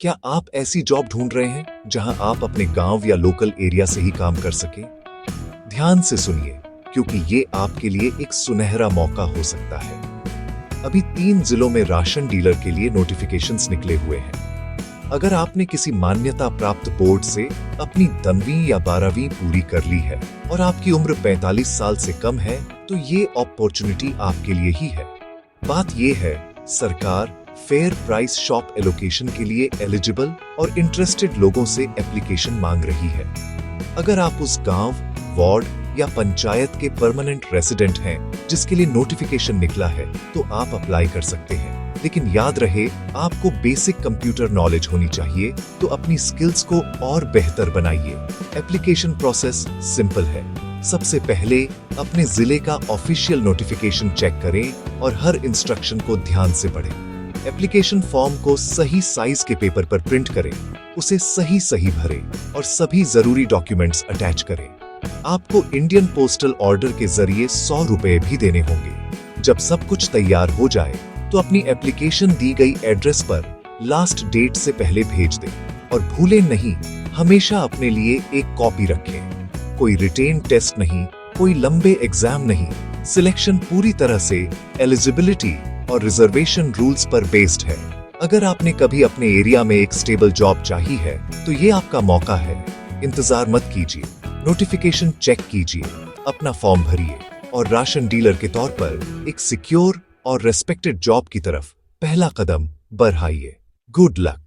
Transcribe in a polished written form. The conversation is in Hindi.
क्या आप ऐसी जॉब ढूंढ रहे हैं जहां आप अपने गांव या लोकल एरिया से ही काम कर सकें? ध्यान से सुनिए, क्योंकि ये आपके लिए एक सुनहरा मौका हो सकता है। अभी 3 जिलों में राशन डीलर के लिए नोटिफिकेशंस निकले हुए हैं। अगर आपने किसी मान्यता प्राप्त बोर्ड से अपनी 10वीं या 12वीं पूरी कर ली है और आपकी उम्र 45 साल से कम है, तो ये अपॉर्चुनिटी आपके लिए ही है। बात ये है, सरकार फेयर प्राइस शॉप एलोकेशन के लिए एलिजिबल और इंटरेस्टेड लोगों से एप्लीकेशन मांग रही है। अगर आप उस गांव, वार्ड या पंचायत के परमानेंट रेसिडेंट हैं जिसके लिए नोटिफिकेशन निकला है, तो आप अप्लाई कर सकते हैं। लेकिन याद रहे, आपको बेसिक कंप्यूटर नॉलेज होनी चाहिए, तो अपनी स्किल्स को और बेहतर बनाइए। एप्लीकेशन प्रोसेस सिंपल है। सबसे पहले अपने जिले का ऑफिशियल नोटिफिकेशन चेक करें और हर इंस्ट्रक्शन को ध्यान से पढ़ें। एप्लीकेशन फॉर्म को सही साइज के पेपर पर प्रिंट करें, उसे सही भरें और सभी जरूरी डॉक्यूमेंट्स अटैच करें। आपको इंडियन पोस्टल ऑर्डर के जरिए 100 रुपए भी देने होंगे। जब सब कुछ तैयार हो जाए, तो अपनी एप्लीकेशन दी गई एड्रेस पर लास्ट डेट से पहले भेज दें। और भूलें नहीं, हमेशा अपने लिए एक कॉपी रखें। कोई रिटेन टेस्ट नहीं, कोई लंबे एग्जाम नहीं। सिलेक्शन पूरी तरह से एलिजिबिलिटी और रिजर्वेशन रूल्स पर बेस्ड है। अगर आपने कभी अपने एरिया में एक स्टेबल जॉब चाहिए है, तो ये आपका मौका है। इंतजार मत कीजिए, नोटिफिकेशन चेक कीजिए, अपना फॉर्म भरिए और राशन डीलर के तौर पर एक सिक्योर और रेस्पेक्टेड जॉब की तरफ पहला कदम बढ़ाइए। Good luck.